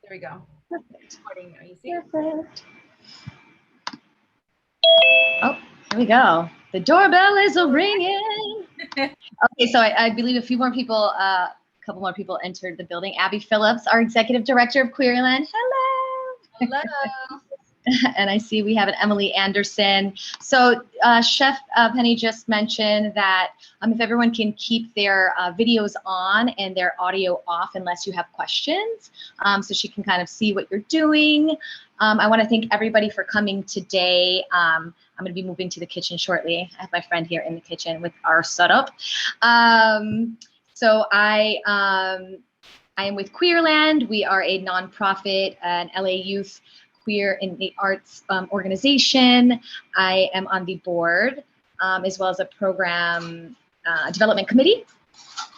There we go. Perfect. Recording now, you see? Perfect. Oh, here we go. The doorbell is ringing. Okay, so I believe a few more people, a couple more people entered the building. Abby Phillips, our executive director of QueerLand. Hello. Hello. And I see we have an Emily Anderson. So Chef Penny just mentioned that if everyone can keep their videos on and their audio off unless you have questions, so she can kind of see what you're doing. I want to thank everybody for coming today. I'm going to be moving to the kitchen shortly. I have my friend here in the kitchen with our setup. So I am with QueerLand. We are a nonprofit, an LA youth queer in the arts organization. I am on the board as well as a program development committee.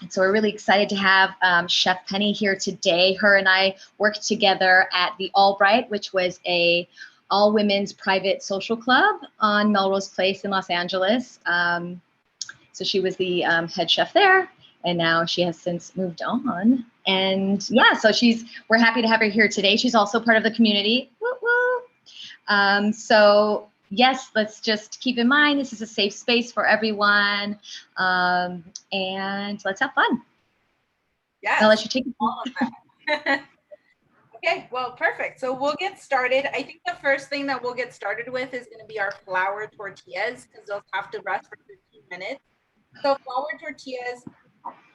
And so we're really excited to have Chef Penny here today. Her and I worked together at the Allbright, which was a all women's private social club on Melrose Place in Los Angeles. So she was the head chef there, and now she has since moved on. And yeah, so we're happy to have her here today. She's also part of the community. Woo woo. So yes, let's just keep in mind, this is a safe space for everyone. And let's have fun. Yes. I'll let you take all of that. Okay, well, perfect. So we'll get started. I think the first thing that we'll get started with is going to be our flour tortillas, because they'll have to rest for 15 minutes. So flour tortillas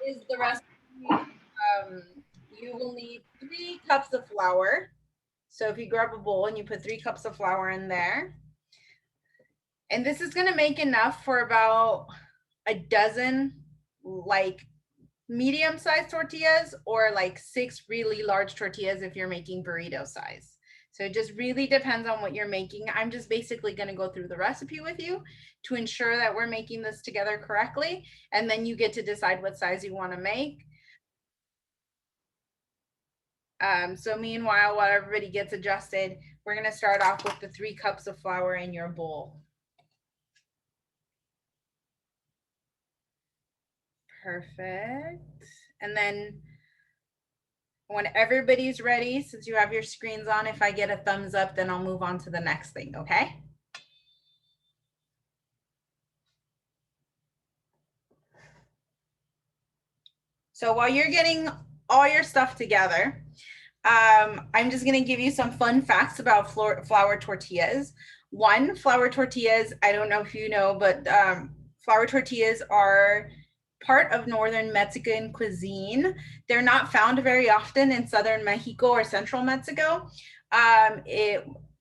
is the recipe. You will need 3 cups of flour. So if you grab a bowl and you put 3 cups of flour in there, and this is going to make enough for about a dozen like medium-sized tortillas, or like 6 really large tortillas if you're making burrito size. So it just really depends on what you're making. I'm just basically going to go through the recipe with you to ensure that we're making this together correctly, and then you get to decide what size you want to make. So meanwhile, while everybody gets adjusted, we're going to start off with the 3 cups of flour in your bowl. Perfect. And then when everybody's ready, since you have your screens on, if I get a thumbs up, then I'll move on to the next thing, okay? So while you're getting all your stuff together, I'm just gonna give you some fun facts about flour tortillas. One, flour tortillas, I don't know if you know, but flour tortillas are part of northern Mexican cuisine. They're not found very often in southern Mexico or central Mexico.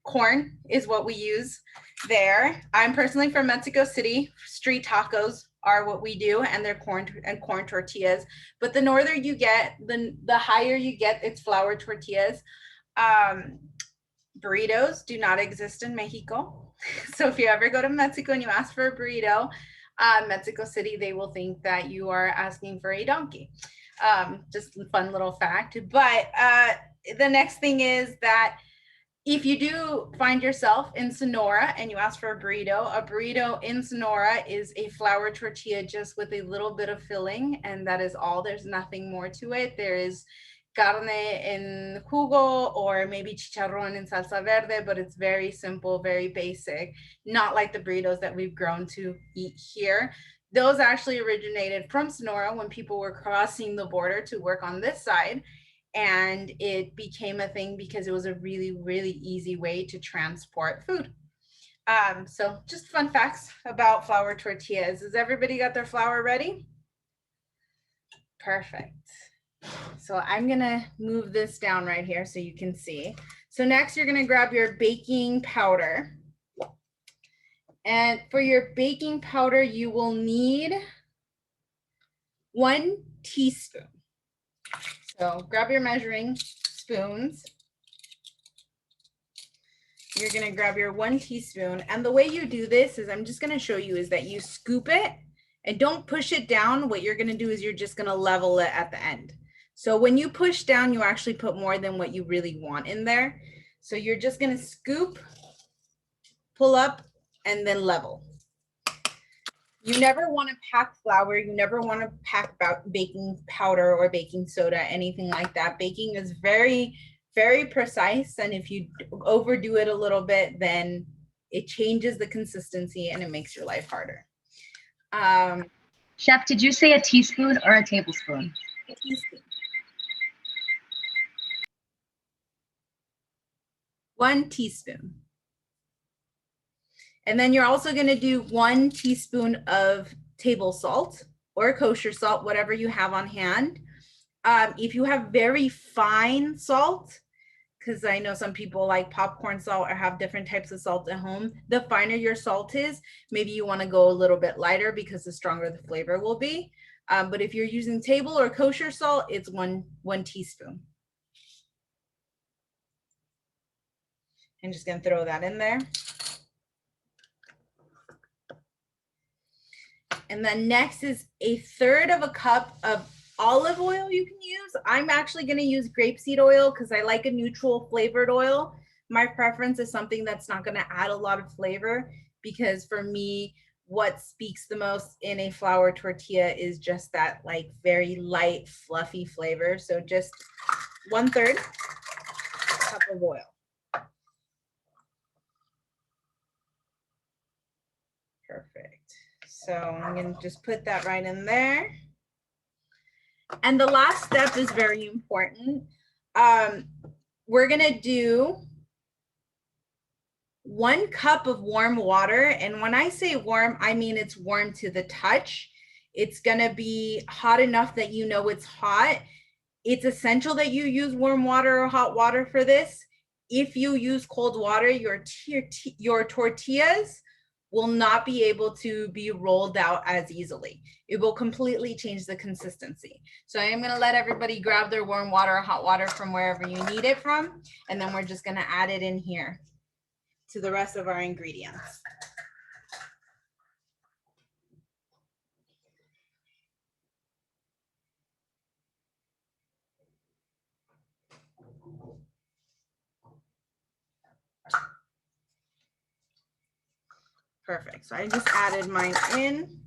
Corn is what we use there. I'm personally from Mexico City. Street tacos are what we do, and they're corn tortillas. But the northern you get, the higher you get, it's flour tortillas. Burritos do not exist in Mexico. So if you ever go to Mexico and you ask for a burrito, Mexico City, they will think that you are asking for a donkey. Just a fun little fact. But the next thing is that if you do find yourself in Sonora and you ask for a burrito in Sonora is a flour tortilla just with a little bit of filling, and that is all. There's nothing more to it. There is carne en jugo or maybe chicharrón en salsa verde, but it's very simple, very basic, not like the burritos that we've grown to eat here. Those actually originated from Sonora when people were crossing the border to work on this side, and it became a thing because it was a really, really easy way to transport food. So just fun facts about flour tortillas. Has everybody got their flour ready? Perfect. So I'm gonna move this down right here so you can see. So next you're gonna grab your baking powder. And for your baking powder, you will need 1 teaspoon. So grab your measuring spoons. You're gonna grab your 1 teaspoon. And the way you do this is, I'm just gonna show you, is that you scoop it and don't push it down. What you're gonna do is you're just gonna level it at the end. So when you push down, you actually put more than what you really want in there. So you're just gonna scoop, pull up, and then level. You never want to pack flour. You never want to pack baking powder or baking soda, anything like that. Baking is very, very precise. And if you overdo it a little bit, then it changes the consistency and it makes your life harder. Chef, did you say a teaspoon or a tablespoon? A teaspoon. 1 teaspoon. And then you're also going to do 1 teaspoon of table salt or kosher salt, whatever you have on hand. If you have very fine salt, because I know some people like popcorn salt or have different types of salt at home, the finer your salt is, maybe you want to go a little bit lighter because the stronger the flavor will be. But if you're using table or kosher salt, it's one teaspoon. I'm just going to throw that in there. And then next is 1/3 cup of olive oil you can use. I'm actually going to use grapeseed oil because I like a neutral flavored oil. My preference is something that's not going to add a lot of flavor, because for me, what speaks the most in a flour tortilla is just that like very light, fluffy flavor. So just 1/3 cup of oil. Perfect. So I'm going to just put that right in there. And the last step is very important. We're going to do 1 cup of warm water. And when I say warm, I mean it's warm to the touch. It's going to be hot enough that you know it's hot. It's essential that you use warm water or hot water for this. If you use cold water, your tortillas will not be able to be rolled out as easily. It will completely change the consistency. So I am going to let everybody grab their warm water or hot water from wherever you need it from. And then we're just going to add it in here to the rest of our ingredients. Perfect. So I just added mine in.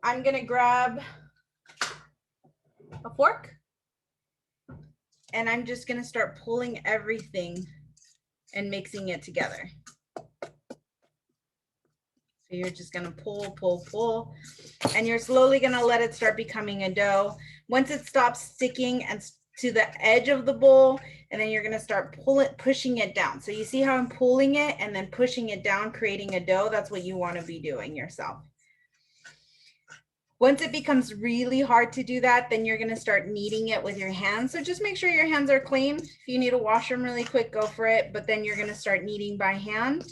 I'm going to grab a fork and I'm just going to start pulling everything and mixing it together. So you're just going to pull, pull, pull, and you're slowly going to let it start becoming a dough. Once it stops sticking and to the edge of the bowl, and then you're going to start pushing it down. So you see how I'm pulling it and then pushing it down, creating a dough. That's what you want to be doing yourself. Once it becomes really hard to do that, then you're going to start kneading it with your hands. So just make sure your hands are clean. If you need to wash them really quick, go for it. But then you're going to start kneading by hand.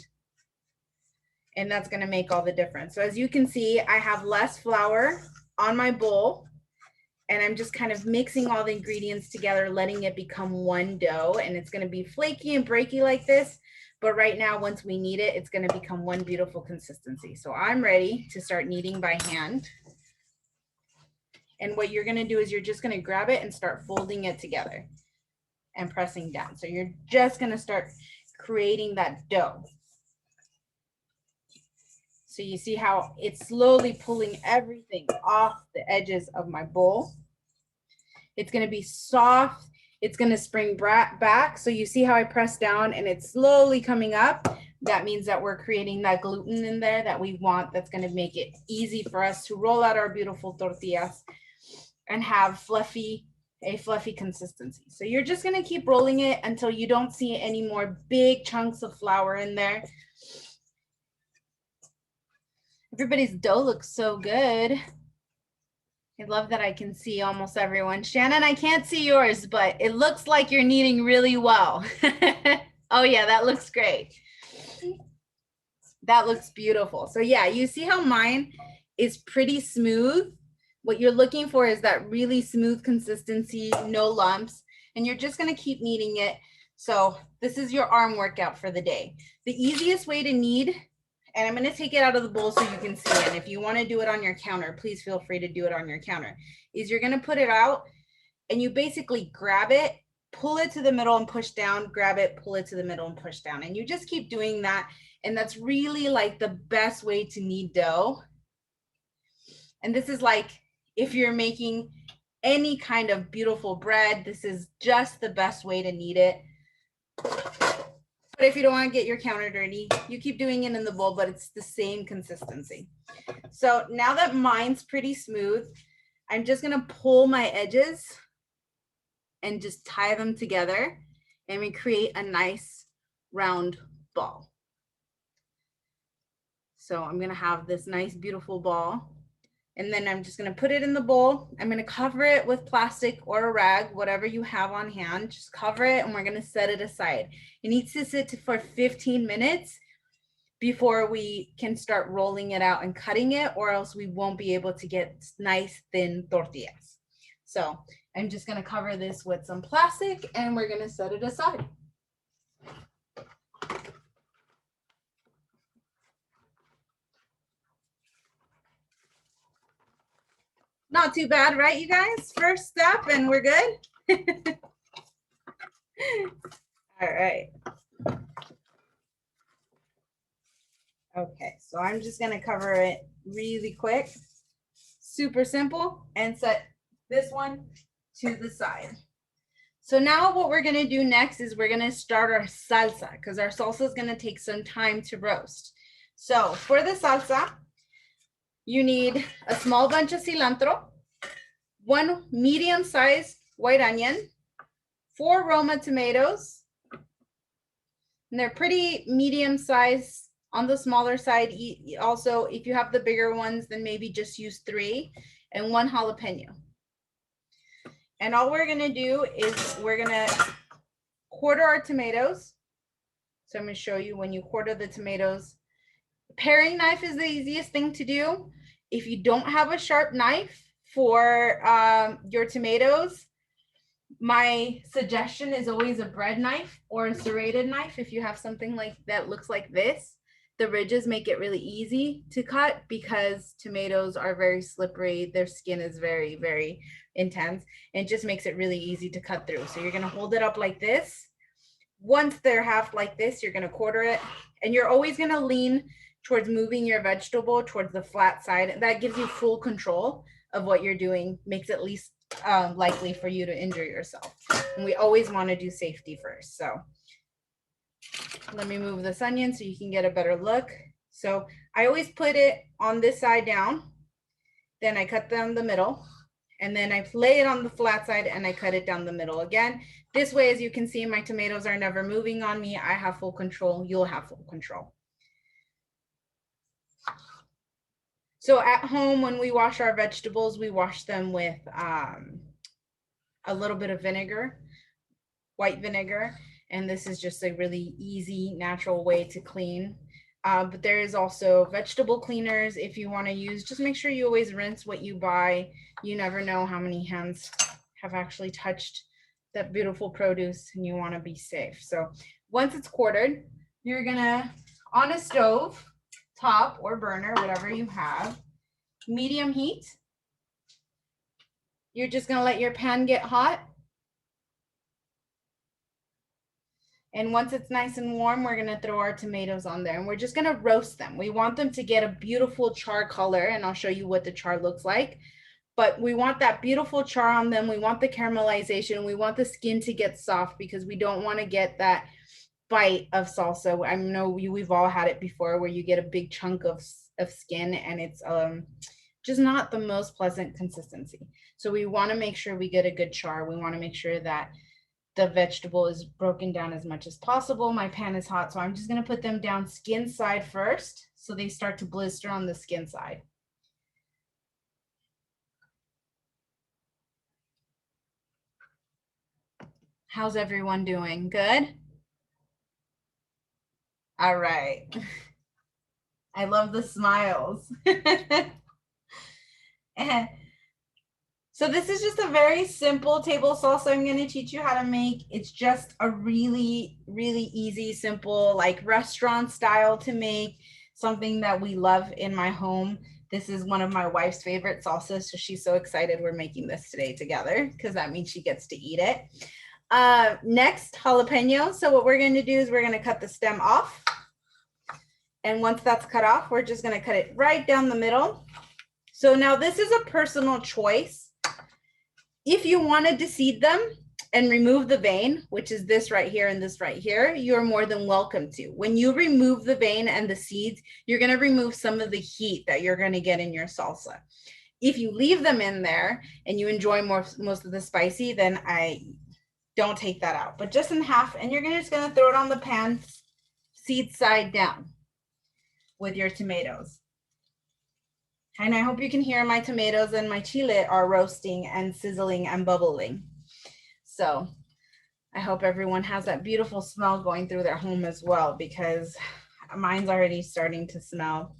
And that's going to make all the difference. So as you can see, I have less flour on my bowl. And I'm just kind of mixing all the ingredients together, letting it become one dough. And it's going to be flaky and breaky like this. But right now, once we knead it, it's going to become one beautiful consistency. So I'm ready to start kneading by hand. And what you're going to do is you're just going to grab it and start folding it together and pressing down. So you're just going to start creating that dough. So you see how it's slowly pulling everything off the edges of my bowl. It's going to be soft. It's going to spring back. So you see how I press down and it's slowly coming up. That means that we're creating that gluten in there that we want. That's going to make it easy for us to roll out our beautiful tortillas and have a fluffy consistency. So you're just going to keep rolling it until you don't see any more big chunks of flour in there. Everybody's dough looks so good. I love that I can see almost everyone. Shannon, I can't see yours, but it looks like you're kneading really well. Oh yeah, that looks great. That looks beautiful. So yeah, you see how mine is pretty smooth. What you're looking for is that really smooth consistency, no lumps, and you're just gonna keep kneading it. So this is your arm workout for the day. The easiest way to knead, and I'm going to take it out of the bowl so you can see it. And if you want to do it on your counter, please feel free to do it on your counter. Is you're going to put it out and you basically grab it, pull it to the middle and push down, grab it, pull it to the middle and push down. And you just keep doing that. And that's really like the best way to knead dough. And this is like if you're making any kind of beautiful bread. This is just the best way to knead it. But if you don't want to get your counter dirty, you keep doing it in the bowl, but it's the same consistency. So now that mine's pretty smooth, I'm just gonna pull my edges and just tie them together, and we create a nice round ball. So I'm gonna have this nice, beautiful ball. And then I'm just gonna put it in the bowl. I'm gonna cover it with plastic or a rag, whatever you have on hand, just cover it, and we're gonna set it aside. It needs to sit for 15 minutes before we can start rolling it out and cutting it, or else we won't be able to get nice thin tortillas. So I'm just gonna cover this with some plastic and we're gonna set it aside. Not too bad, right, you guys? First step and we're good. All right. Okay, so I'm just gonna cover it really quick, super simple, and set this one to the side. So now what we're gonna do next is we're gonna start our salsa, because our salsa is gonna take some time to roast. So for the salsa, you need a small bunch of cilantro, 1 medium-sized white onion, 4 Roma tomatoes, and they're pretty medium-sized, on the smaller side. Also, if you have the bigger ones, then maybe just use 3, and 1 jalapeno. And all we're gonna do is we're gonna quarter our tomatoes. So I'm gonna show you when you quarter the tomatoes. Paring knife is the easiest thing to do. If you don't have a sharp knife for your tomatoes, my suggestion is always a bread knife or a serrated knife. If you have something like that looks like this, the ridges make it really easy to cut because tomatoes are very slippery. Their skin is very, very intense, and it just makes it really easy to cut through. So you're gonna hold it up like this. Once they're half like this, you're gonna quarter it, and you're always gonna lean towards moving your vegetable towards the flat side. And that gives you full control of what you're doing, makes it least likely for you to injure yourself. And we always want to do safety first. So let me move this onion so you can get a better look. So I always put it on this side down, then I cut down the middle, and then I lay it on the flat side and I cut it down the middle again. This way, as you can see, my tomatoes are never moving on me. I have full control. You'll have full control. So at home, when we wash our vegetables, we wash them with a little bit of vinegar, white vinegar. And this is just a really easy, natural way to clean. But there is also vegetable cleaners if you want to use. Just make sure you always rinse what you buy. You never know how many hands have actually touched that beautiful produce, and you want to be safe. So once it's quartered, you're gonna, on a stove, top or burner, whatever you have, medium heat. You're just gonna let your pan get hot. And once it's nice and warm, we're gonna throw our tomatoes on there and we're just gonna roast them. We want them to get a beautiful char color, and I'll show you what the char looks like. But we want that beautiful char on them. We want the caramelization. We want the skin to get soft because we don't want to get that bite of salsa. I know we've all had it before where you get a big chunk of skin and it's just not the most pleasant consistency. So we want to make sure we get a good char. We want to make sure that the vegetable is broken down as much as possible. My pan is hot, so I'm just going to put them down skin side first so they start to blister on the skin side. How's everyone doing? Good? All right. I love the smiles. So this is just a very simple table salsa I'm going to teach you how to make. It's just a really, really easy, simple, like restaurant style to make, something that we love in my home. This is one of my wife's favorite salsas, so she's so excited we're making this today together because that means she gets to eat it. Next, jalapeno. So what we're going to do is we're going to cut the stem off. And once that's cut off, we're just going to cut it right down the middle. So now this is a personal choice. If you wanted to seed them and remove the vein, which is this right here and this right here, you're more than welcome to. When you remove the vein and the seeds, you're going to remove some of the heat that you're going to get in your salsa. If you leave them in there and you enjoy most of the spicy, then I don't take that out, but just in half, and you're just going to throw it on the pan, seed side down with your tomatoes. And I hope you can hear my tomatoes and my chile are roasting and sizzling and bubbling. So I hope everyone has that beautiful smell going through their home as well, because mine's already starting to smell.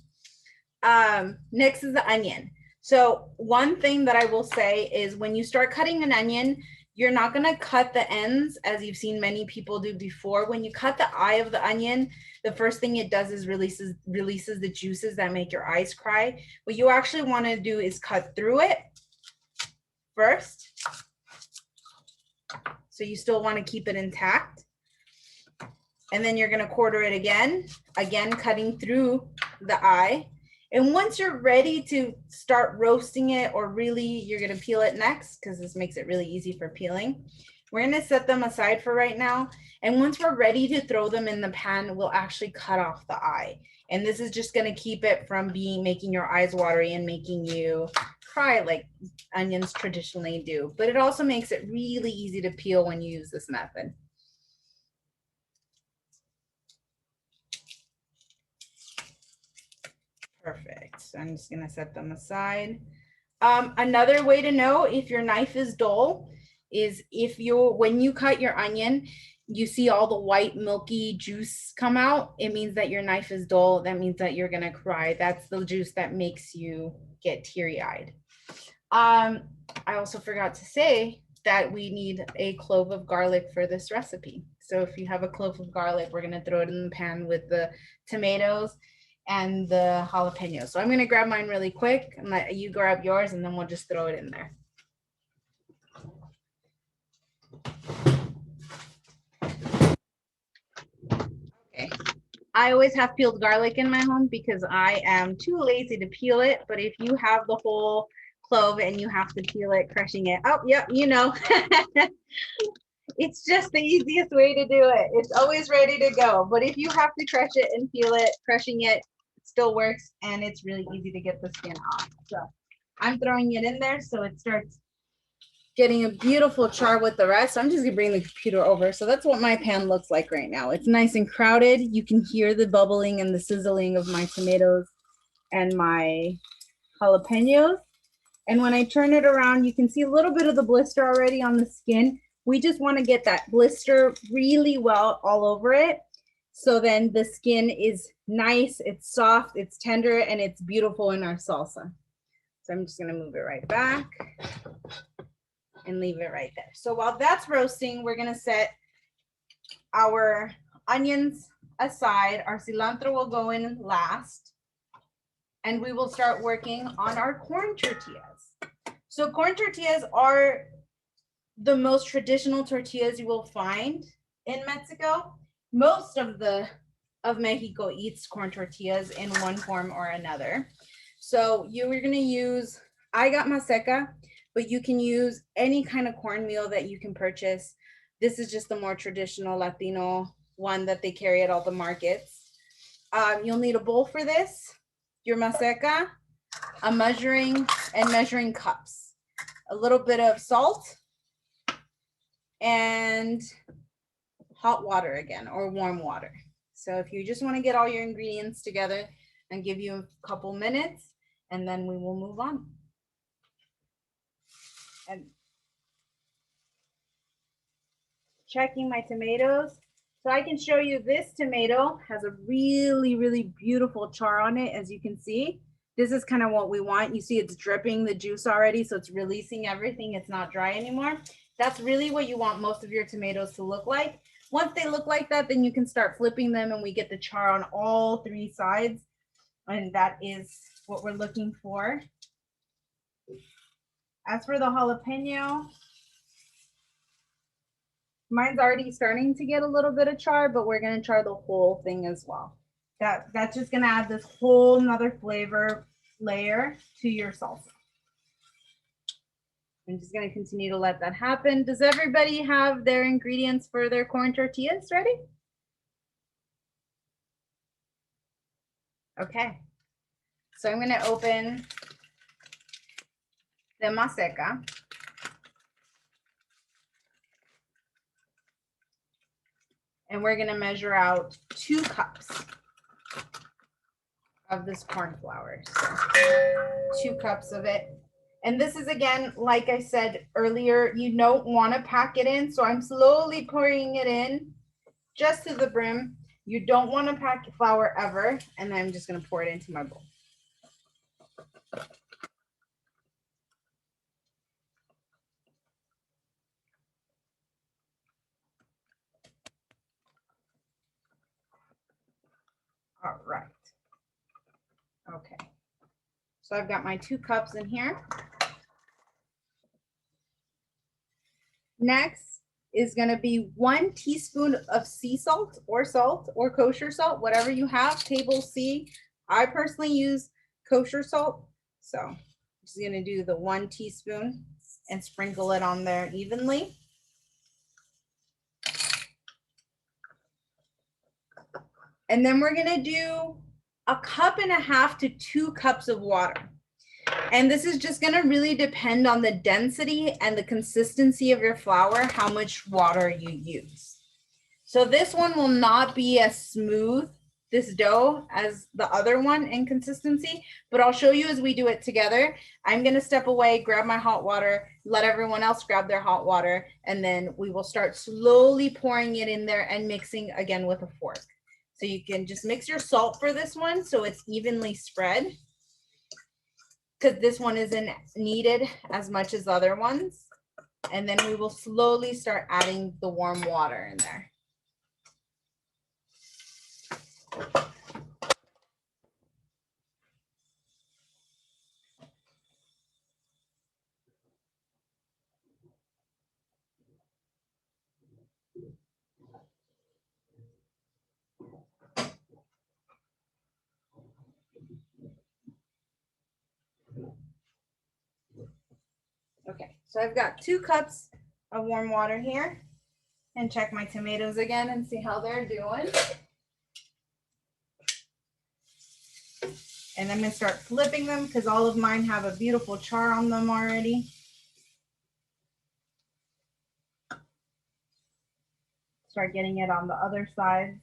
Next is the onion. So one thing that I will say is when you start cutting an onion, you're not going to cut the ends as you've seen many people do before. When you cut the eye of the onion, the first thing it does is releases the juices that make your eyes cry. What you actually want to do is cut through it first. So you still want to keep it intact. And then you're going to quarter it again cutting through the eye. And once you're ready to start roasting it, or really you're going to peel it next, because this makes it really easy for peeling. We're going to set them aside for right now. And once we're ready to throw them in the pan, we'll actually cut off the eye. And this is just going to keep it from making your eyes watery and making you cry like onions traditionally do. But it also makes it really easy to peel when you use this method. Perfect. So I'm just going to set them aside. Another way to know if your knife is dull is when you cut your onion, you see all the white milky juice come out. It means that your knife is dull. That means that you're going to cry. That's the juice that makes you get teary-eyed. I also forgot to say that we need a clove of garlic for this recipe. So if you have a clove of garlic, we're going to throw it in the pan with the tomatoes and the jalapenos. So I'm going to grab mine really quick and let you grab yours, and then we'll just throw it in there. Okay. I always have peeled garlic in my home because I am too lazy to peel it. But if you have the whole clove and you have to peel it, crushing it. Oh, yep, you know. It's just the easiest way to do it. It's always ready to go. But if you have to crush it and peel it, crushing it still works, and it's really easy to get the skin off. So I'm throwing it in there so it starts getting a beautiful char with the rest. So I'm just gonna bring the computer over. So that's what my pan looks like right now. It's nice and crowded. You can hear the bubbling and the sizzling of my tomatoes and my jalapenos. And when I turn it around, you can see a little bit of the blister already on the skin. We just want to get that blister really well all over it. So then the skin is nice, it's soft, it's tender, and it's beautiful in our salsa. So I'm just going to move it right back and leave it right there. So while that's roasting, we're going to set our onions aside. Our cilantro will go in last. And we will start working on our corn tortillas. So corn tortillas are the most traditional tortillas you will find in Mexico. Most of Mexico eats corn tortillas in one form or another. So you're going to use, I got maseca, but you can use any kind of cornmeal that you can purchase. This is just the more traditional Latino one that they carry at all the markets. You'll need a bowl for this, your maseca, a measuring cups, a little bit of salt, and hot water again, or warm water. So if you just want to get all your ingredients together, and give you a couple minutes, and then we will move on. And checking my tomatoes. So I can show you this tomato has a really, really beautiful char on it, as you can see. This is kind of what we want. You see it's dripping the juice already, so it's releasing everything. It's not dry anymore. That's really what you want most of your tomatoes to look like. Once they look like that, then you can start flipping them and we get the char on all three sides. And that is what we're looking for. As for the jalapeno, mine's already starting to get a little bit of char, but we're going to char the whole thing as well. That's just going to add this whole nother flavor layer to your salsa. I'm just going to continue to let that happen. Does everybody have their ingredients for their corn tortillas ready? Okay. So I'm going to open the maseca. And we're going to measure out 2 cups of this corn flour. So 2 cups of it. And this is, again, like I said earlier, you don't want to pack it in. So I'm slowly pouring it in just to the brim. You don't want to pack flour ever. And I'm just going to pour it into my bowl. All right. Okay. So I've got my 2 cups in here. Next is going to be 1 teaspoon of sea salt or kosher salt, whatever you have, table C. I personally use kosher salt. So I'm just going to do the 1 teaspoon and sprinkle it on there evenly. And then we're going to do 1.5 cups to 2 cups of water. And this is just going to really depend on the density and the consistency of your flour, how much water you use. So this one will not be as smooth, this dough, as the other one in consistency, but I'll show you as we do it together. I'm going to step away, grab my hot water, let everyone else grab their hot water, and then we will start slowly pouring it in there and mixing again with a fork. So you can just mix your salt for this one so it's evenly spread, because this one isn't needed as much as other ones. And then we will slowly start adding the warm water in there. Okay, so I've got 2 cups of warm water here, and check my tomatoes again and see how they're doing. And I'm going to start flipping them because all of mine have a beautiful char on them already. Start getting it on the other side.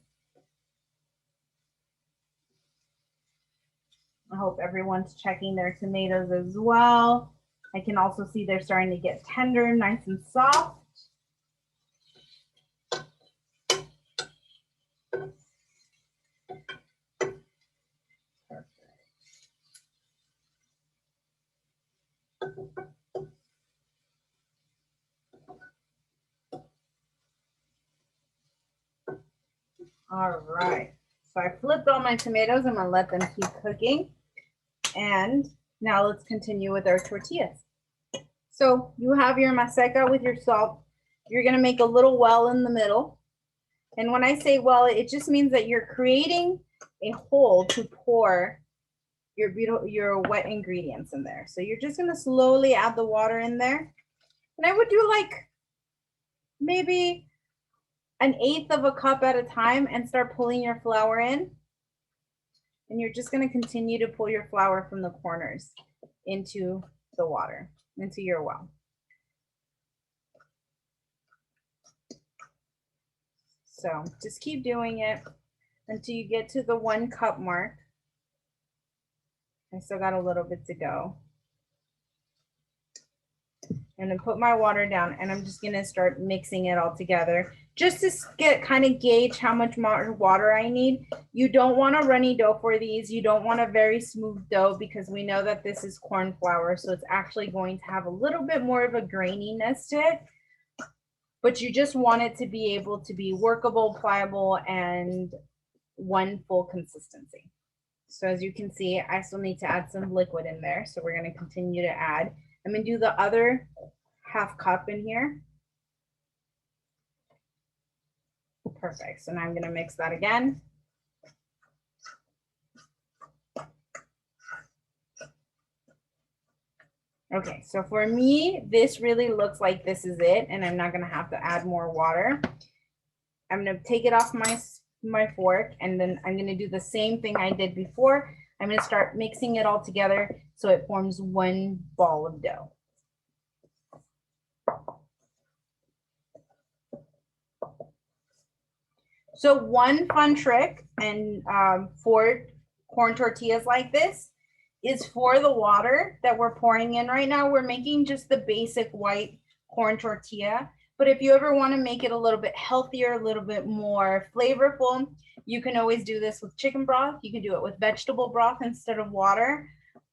I hope everyone's checking their tomatoes as well. I can also see they're starting to get tender, nice and soft. All right, so I flipped all my tomatoes. I'm gonna let them keep cooking. And now let's continue with our tortillas. So you have your maseca with your salt. You're gonna make a little well in the middle. And when I say well, it just means that you're creating a hole to pour your wet ingredients in there. So you're just gonna slowly add the water in there. And I would do like maybe 1/8 cup at a time and start pulling your flour in. And you're just gonna continue to pull your flour from the corners into the water, into your well. So just keep doing it until you get to the 1 cup mark. I still got a little bit to go. And then put my water down, and I'm just gonna start mixing it all together just to kind of gauge how much more water I need. You don't want a runny dough for these. You don't want a very smooth dough because we know that this is corn flour, so it's actually going to have a little bit more of a graininess to it. But you just want it to be able to be workable, pliable, and one full consistency. So as you can see, I still need to add some liquid in there. So we're going to continue to add. I'm going to do the other 1/2 cup in here. Perfect. So now I'm going to mix that again. Okay, so for me, this really looks like this is it, and I'm not gonna have to add more water. I'm gonna take it off my fork, and then I'm gonna do the same thing I did before. I'm gonna start mixing it all together so it forms one ball of dough. So one fun trick and for corn tortillas like this is for the water that we're pouring in right now. We're making just the basic white corn tortilla. But if you ever want to make it a little bit healthier, a little bit more flavorful, you can always do this with chicken broth. You can do it with vegetable broth instead of water.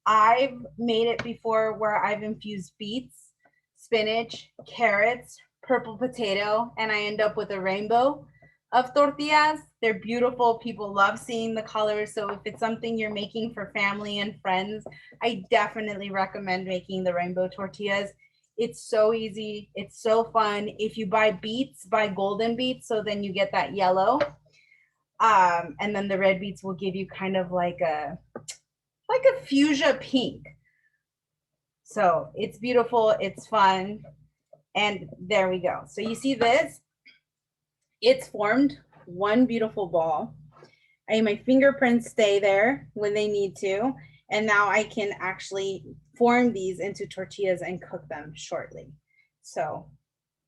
I've made it before where I've infused beets, spinach, carrots, purple potato, and I end up with a rainbow of tortillas. They're beautiful. People love seeing the colors. So if it's something you're making for family and friends, I definitely recommend making the rainbow tortillas. It's so easy. It's so fun. If you buy beets, buy golden beets, so then you get that yellow. And then the red beets will give you kind of like a fuchsia pink. So it's beautiful. It's fun. And there we go. So you see this? It's formed one beautiful ball. My fingerprints stay there when they need to. And now I can actually form these into tortillas and cook them shortly. So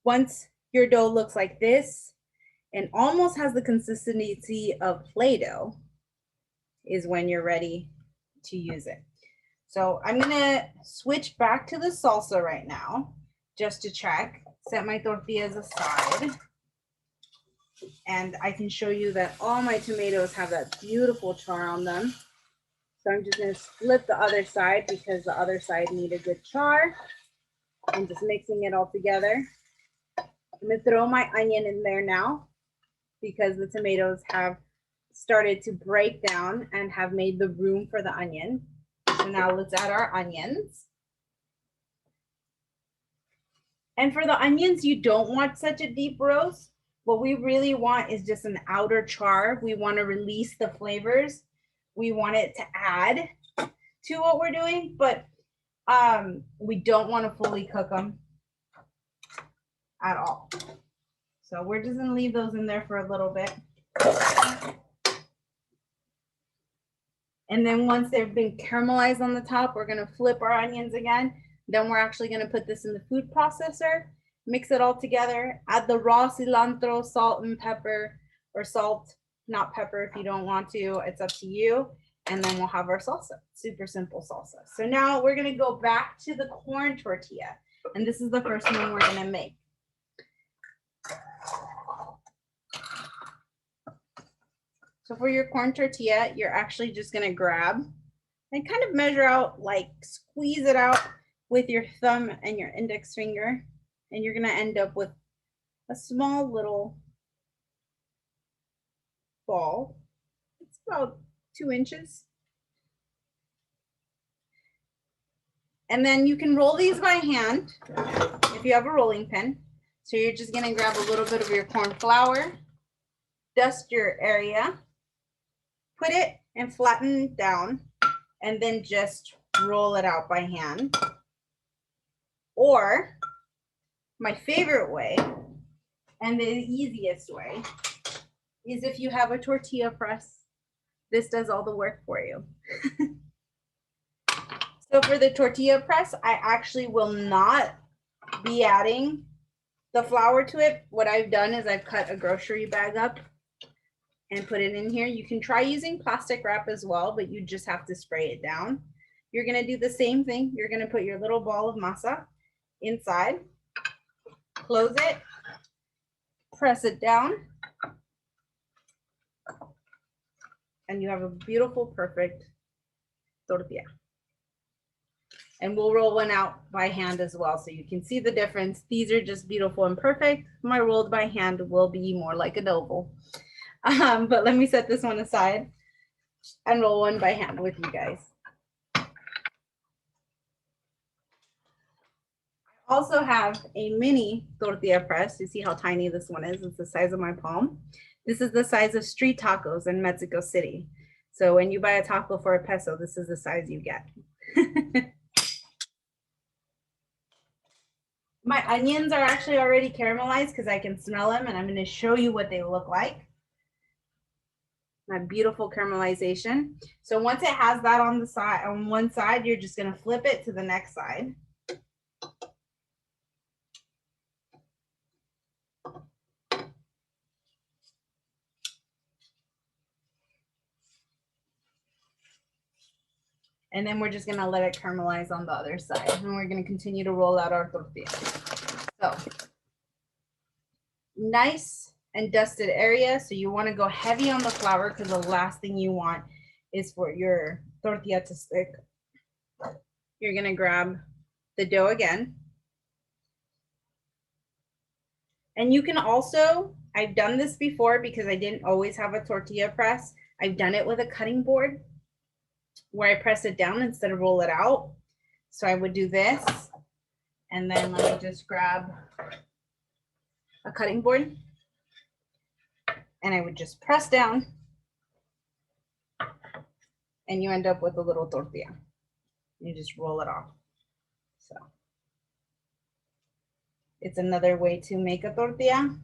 once your dough looks like this and almost has the consistency of Play-Doh is when you're ready to use it. So I'm gonna switch back to the salsa right now, just to check, set my tortillas aside. And I can show you that all my tomatoes have that beautiful char on them. So I'm just gonna flip the other side because the other side need a good char. I'm just mixing it all together. I'm gonna throw my onion in there now because the tomatoes have started to break down and have made the room for the onion. So now let's add our onions. And for the onions, you don't want such a deep roast. What we really want is just an outer char. We want to release the flavors. We want it to add to what we're doing, but we don't want to fully cook them at all. So we're just going to leave those in there for a little bit. And then once they've been caramelized on the top, we're going to flip our onions again. Then we're actually going to put this in the food processor, mix it all together, add the raw cilantro, salt and pepper, or salt, not pepper if you don't want to. It's up to you. And then we'll have our salsa, super simple salsa. So now we're going to go back to the corn tortilla. And this is the first one we're going to make. So for your corn tortilla, you're actually just going to grab and kind of measure out, like squeeze it out with your thumb and your index finger. And you're going to end up with a small little ball. It's about 2 inches. And then you can roll these by hand if you have a rolling pin. So you're just going to grab a little bit of your corn flour, dust your area, put it and flatten it down, and then just roll it out by hand. Or my favorite way, and the easiest way, is if you have a tortilla press. This does all the work for you. So for the tortilla press, I actually will not be adding the flour to it. What I've done is I've cut a grocery bag up and put it in here. You can try using plastic wrap as well, but you just have to spray it down. You're going to do the same thing. You're going to put your little ball of masa inside, close it, press it down, and you have a beautiful, perfect tortilla. And we'll roll one out by hand as well, so you can see the difference. These are just beautiful and perfect. My rolled by hand will be more like an oval. But let me set this one aside and roll one by hand with you guys. I also have a mini tortilla press. You see how tiny this one is? It's the size of my palm. This is the size of street tacos in Mexico City. So when you buy a taco for $1, this is the size you get. My onions are actually already caramelized because I can smell them, and I'm going to show you what they look like. My beautiful caramelization. So once it has that on the side, on one side, you're just going to flip it to the next side. And then we're just going to let it caramelize on the other side. And we're going to continue to roll out our tortilla. So nice and dusted area. So you want to go heavy on the flour because the last thing you want is for your tortilla to stick. You're going to grab the dough again. And you can also, I've done this before because I didn't always have a tortilla press. I've done it with a cutting board where I press it down instead of roll it out. So I would do this, and then let me just grab a cutting board, and I would just press down, and you end up with a little tortilla. You just roll it off. So it's another way to make a tortilla.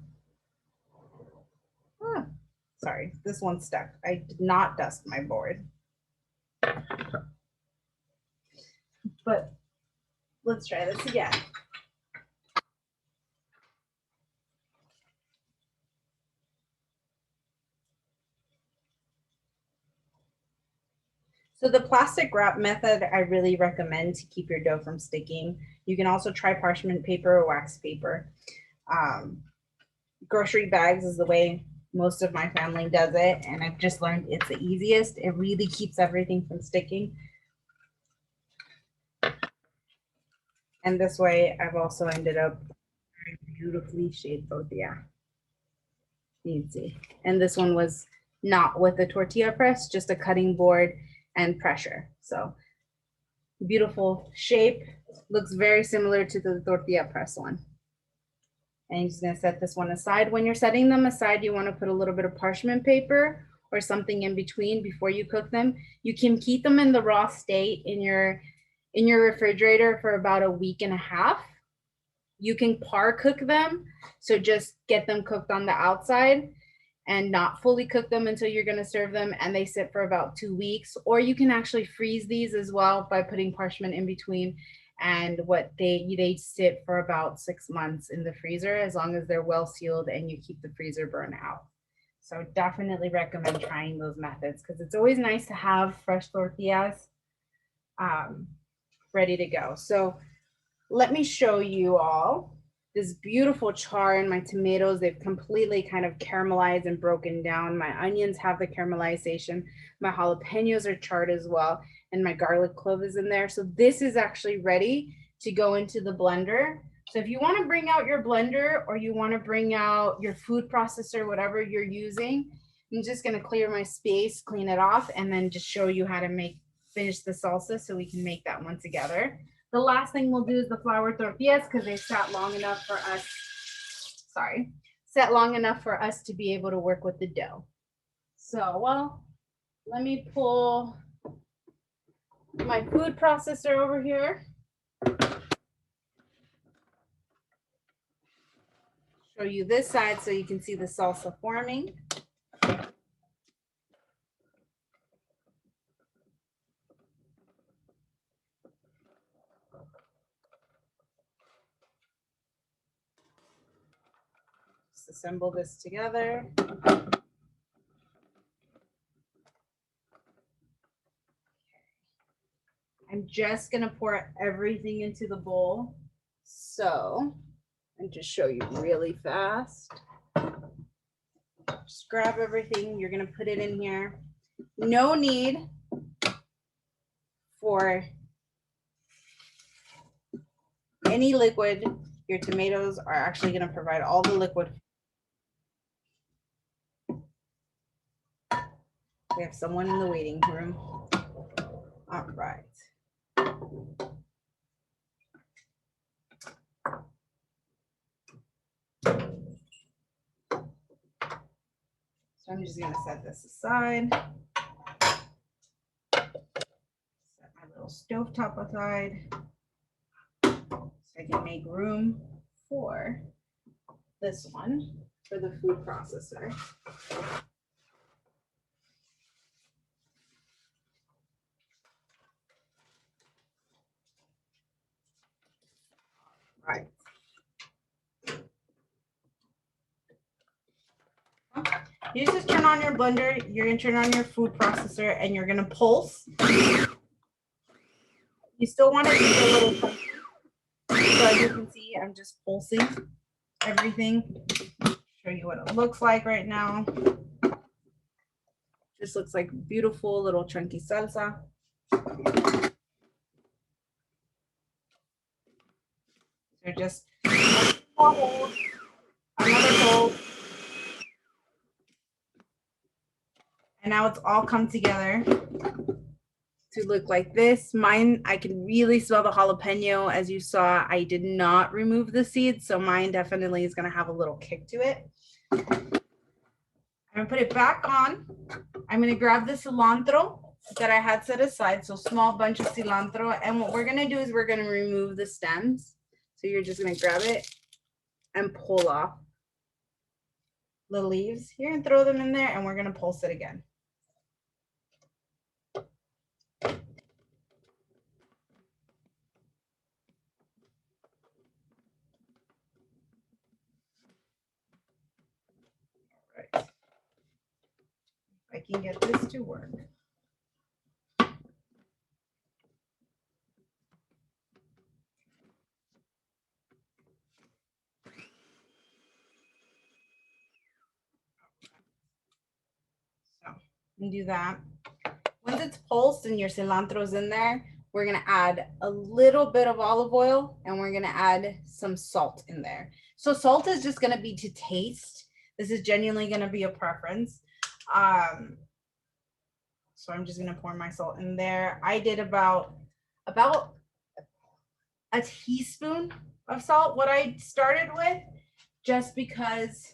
Oh, sorry, this one's stuck. I did not dust my board. But let's try this again. So the plastic wrap method, I really recommend to keep your dough from sticking. You can also try parchment paper or wax paper. Grocery bags is the way most of my family does it, and I've just learned it's the easiest. It really keeps everything from sticking. And this way, I've also ended up very beautifully shaped tortilla. You can see. And this one was not with a tortilla press, just a cutting board and pressure. So beautiful shape. Looks very similar to the tortilla press one. And you're just gonna set this one aside. When you're setting them aside, you wanna put a little bit of parchment paper or something in between before you cook them. You can keep them in the raw state in your refrigerator for about a week and a half. You can par cook them, so just get them cooked on the outside and not fully cook them until you're going to serve them, and they sit for about 2 weeks. Or you can actually freeze these as well by putting parchment in between, and they sit for about 6 months in the freezer as long as they're well sealed and you keep the freezer burn out. So definitely recommend trying those methods because it's always nice to have fresh tortillas ready to go. So let me show you all this beautiful char in my tomatoes. They've completely kind of caramelized and broken down. My onions have the caramelization. My jalapenos are charred as well. And my garlic clove is in there. So this is actually ready to go into the blender. So if you want to bring out your blender or you want to bring out your food processor, whatever you're using, I'm just going to clear my space, clean it off, and then just show you how to finish the salsa so we can make that one together. The last thing we'll do is the flour tortillas because they sat long enough for us, to be able to work with the dough. So, well, let me pull my food processor over here. Show you this side so you can see the salsa forming. Just assemble this together. I'm just gonna pour everything into the bowl. So, and just show you really fast. Just grab everything. You're gonna put it in here. No need for any liquid. Your tomatoes are actually gonna provide all the liquid. We have someone in the waiting room. All right. So I'm just gonna set this aside. Set my little stovetop aside so I can make room for this one, for the food processor. Right. You just turn on your blender, you're gonna turn on your food processor, and you're gonna pulse. You still want it to be a little funky. So as you can see, I'm just pulsing everything. Show you what it looks like right now. This looks like beautiful little chunky salsa. So just hold, another hold. And now it's all come together to look like this. Mine, I can really smell the jalapeno. As you saw, I did not remove the seeds, so mine definitely is gonna have a little kick to it. I'm gonna put it back on. I'm gonna grab the cilantro that I had set aside, so small bunch of cilantro. And what we're gonna do is we're gonna remove the stems. So you're just gonna grab it and pull off the leaves here and throw them in there, and we're gonna pulse it again. Right. If I can get this to work. So you do that. Once it's pulsed and your cilantro's in there, we're gonna add a little bit of olive oil and we're gonna add some salt in there. So salt is just gonna be to taste. This is genuinely gonna be a preference. So I'm just gonna pour my salt in there. I did about a teaspoon of salt, what I started with, just because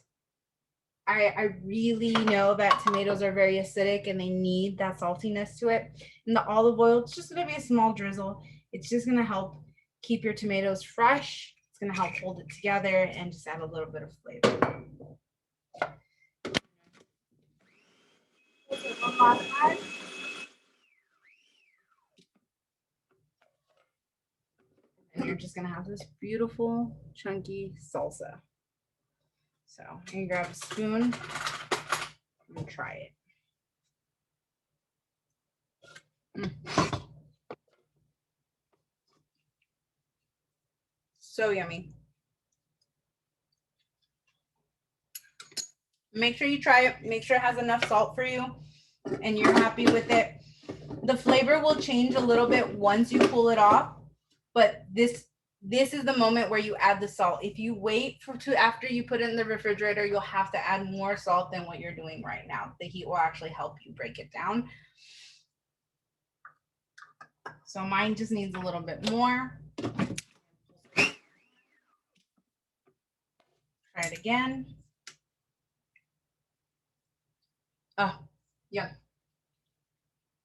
I really know that tomatoes are very acidic and they need that saltiness to it. And the olive oil, it's just gonna be a small drizzle. It's just gonna help keep your tomatoes fresh. It's gonna help hold it together and just add a little bit of flavor. And you're just gonna have this beautiful chunky salsa. So I'm gonna grab a spoon and try it. So yummy. Make sure you try it. Make sure it has enough salt for you and you're happy with it. The flavor will change a little bit once you pull it off, but this is the moment where you add the salt. If you wait after you put it in the refrigerator, you'll have to add more salt than what you're doing right now. The heat will actually help you break it down. So mine just needs a little bit more. Try it again. Oh, yeah.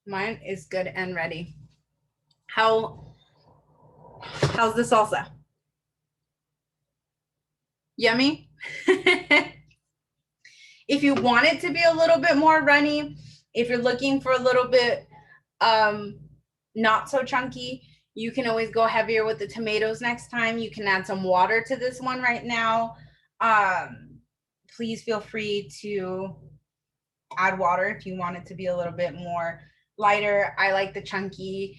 Mine is good and ready. How's the salsa? Yummy? If you want it to be a little bit more runny, if you're looking for a little bit not so chunky, you can always go heavier with the tomatoes next time. You can add some water to this one right now. Please feel free to add water if you want it to be a little bit more lighter. I like the chunky.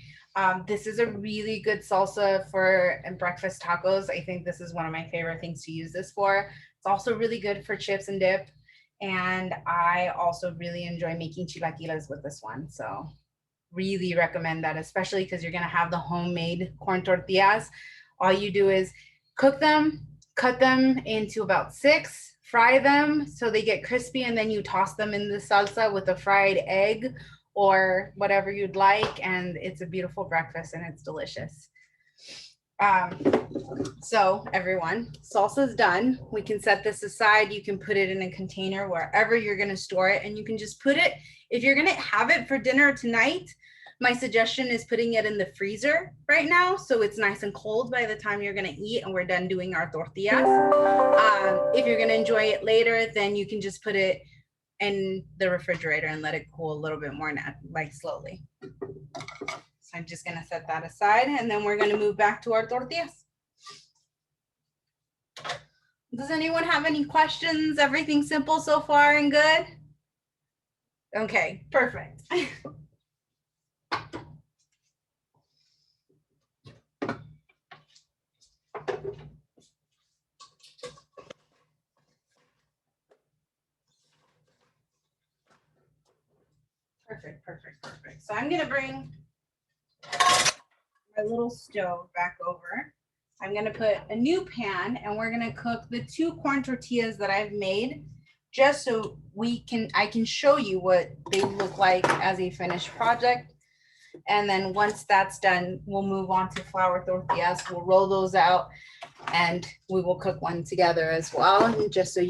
This is a really good salsa for breakfast tacos. I think this is one of my favorite things to use this for. It's also really good for chips and dip. And I also really enjoy making chilaquiles with this one. So really recommend that, especially because you're gonna have the homemade corn tortillas. All you do is cook them, cut them into about 6, fry them so they get crispy, and then you toss them in the salsa with a fried egg or whatever you'd like, and it's a beautiful breakfast and it's delicious. So everyone, salsa's done. We can set this aside. You can put it in a container wherever you're gonna store it, and you can just put it, if you're gonna have it for dinner tonight, My suggestion is putting it in the freezer right now so it's nice and cold by the time you're gonna eat and we're done doing our tortillas. If you're gonna enjoy it later, then you can just put it in the refrigerator and let it cool a little bit more, like slowly. So I'm just gonna set that aside and then we're gonna move back to our tortillas. Does anyone have any questions? Everything simple so far and good? Okay, perfect. Perfect. So I'm gonna bring my little stove back over. I'm gonna put a new pan and we're gonna cook the 2 corn tortillas that I've made, just so I can show you what they look like as a finished project. And then once that's done, we'll move on to flour tortillas. We'll roll those out and we will cook one together as well. And just so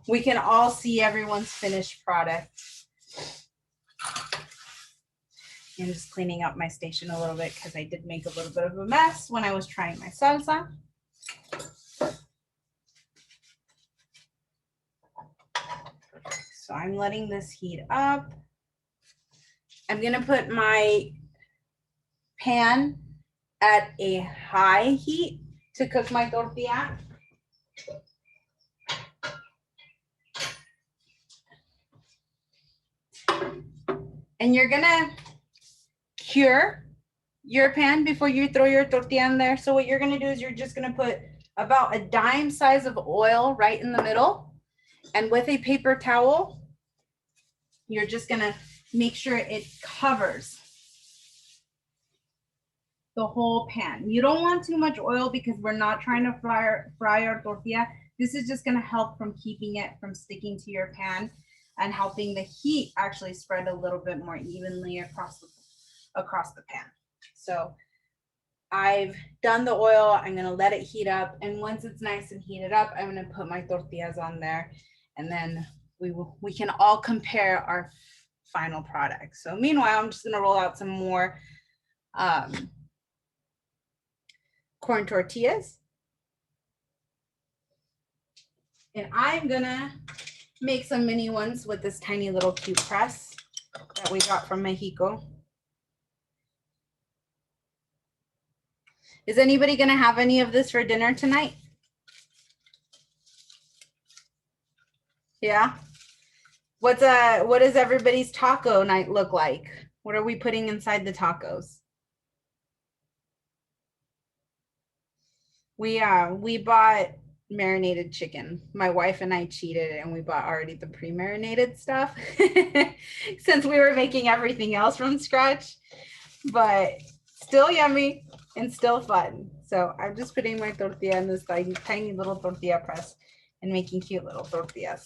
we can all see everyone's finished product. I'm just cleaning up my station a little bit because I did make a little bit of a mess when I was trying my salsa. So I'm letting this heat up. I'm gonna put my pan at a high heat to cook my tortilla. And you're gonna cure your pan before you throw your tortilla in there. So what you're gonna do is you're just gonna put about a dime size of oil right in the middle. And with a paper towel, you're just gonna make sure it covers the whole pan. You don't want too much oil because we're not trying to fry our tortilla. This is just gonna help from keeping it from sticking to your pan and helping the heat actually spread a little bit more evenly across the pan. So I've done the oil, I'm gonna let it heat up, and once it's nice and heated up, I'm gonna put my tortillas on there, and then we can all compare our final product. So meanwhile, I'm just gonna roll out some more corn tortillas. And I'm gonna make some mini ones with this tiny little cute press that we got from Mexico. Is anybody gonna have any of this for dinner tonight? Yeah. What does everybody's taco night look like? What are we putting inside the tacos? We bought marinated chicken. My wife and I cheated and we bought already the pre-marinated stuff since we were making everything else from scratch, but still yummy and still fun. So I'm just putting my tortilla in this tiny little tortilla press and making cute little tortillas.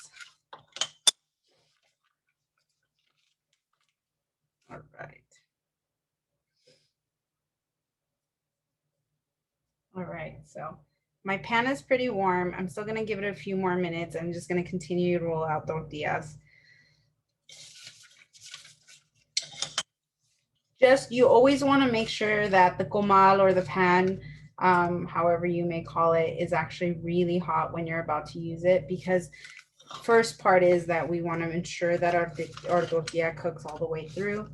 All right. All right, so my pan is pretty warm. I'm still gonna give it a few more minutes. I'm just gonna continue to roll out tortillas. You always wanna make sure that the comal or the pan, however you may call it, is actually really hot when you're about to use it, because first part is that we wanna ensure that our tortilla cooks all the way through.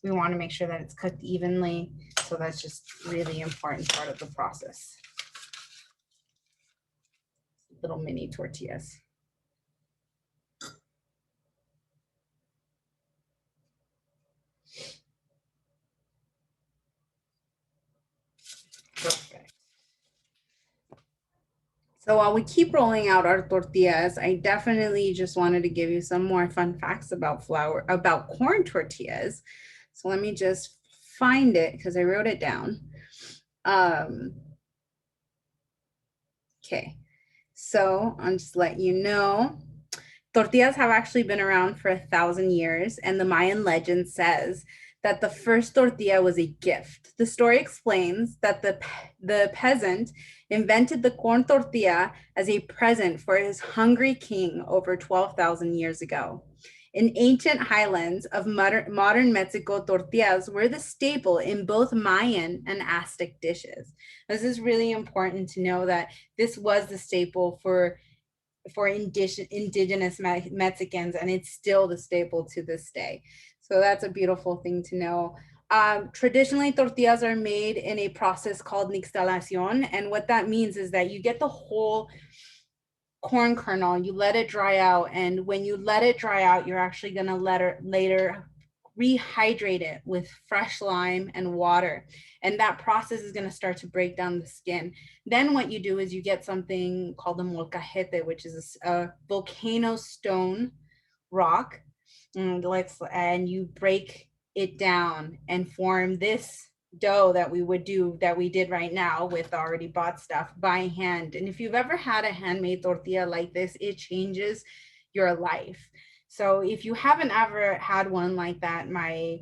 We wanna make sure that it's cooked evenly. So that's just really important part of the process. Little mini tortillas. Perfect. So while we keep rolling out our tortillas, I definitely just wanted to give you some more fun facts about corn tortillas. So let me just find it because I wrote it down. Okay, so I'll just let you know. Tortillas have actually been around for 1,000 years, and the Mayan legend says that the first tortilla was a gift. The story explains that the peasant invented the corn tortilla as a present for his hungry king over 12,000 years ago. In ancient highlands of modern Mexico, tortillas were the staple in both Mayan and Aztec dishes. This is really important to know that this was the staple for indigenous Mexicans, and it's still the staple to this day. So that's a beautiful thing to know. Traditionally, tortillas are made in a process called nixtalación, and what that means is that you get the whole corn kernel, you let it dry out, and when you let it dry out, you're actually going to later rehydrate it with fresh lime and water, and that process is going to start to break down the skin. Then what you do is you get something called a molcajete, which is a volcano stone rock, and you break it down and form this dough that we did right now with already bought stuff by hand. And if you've ever had a handmade tortilla like this, it changes your life. So if you haven't ever had one like that, my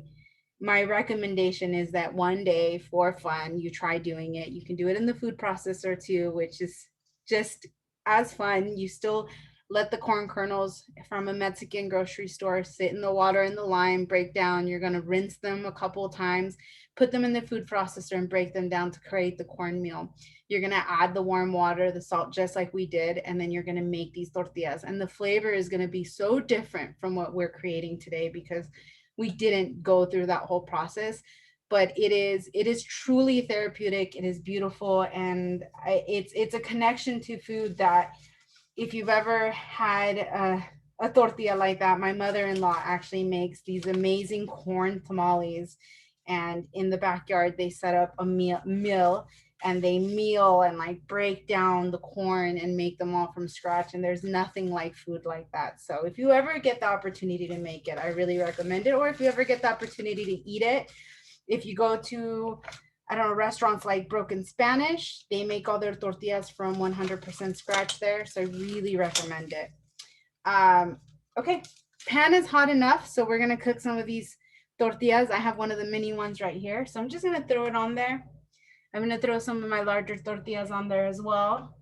recommendation is that one day for fun, you try doing it. You can do it in the food processor too, which is just as fun. You still let the corn kernels from a Mexican grocery store sit in the water and the lime, break down. You're going to rinse them a couple of times, put them in the food processor and break them down to create the cornmeal. You're going to add the warm water, the salt, just like we did, and then you're going to make these tortillas. And the flavor is going to be so different from what we're creating today because we didn't go through that whole process. But it is truly therapeutic. It is beautiful, and it's a connection to food that, if you've ever had a tortilla like that, my mother-in-law actually makes these amazing corn tamales, and in the backyard they set up a mill and they meal and like break down the corn and make them all from scratch, and there's nothing like food like that. So if you ever get the opportunity to make it, I really recommend it. Or if you ever get the opportunity to eat it, if you go to, I don't know, restaurants like Broken Spanish, they make all their tortillas from 100% scratch there. So I really recommend it. Okay, pan is hot enough. So we're gonna cook some of these tortillas. I have one of the mini ones right here. So I'm just gonna throw it on there. I'm gonna throw some of my larger tortillas on there as well.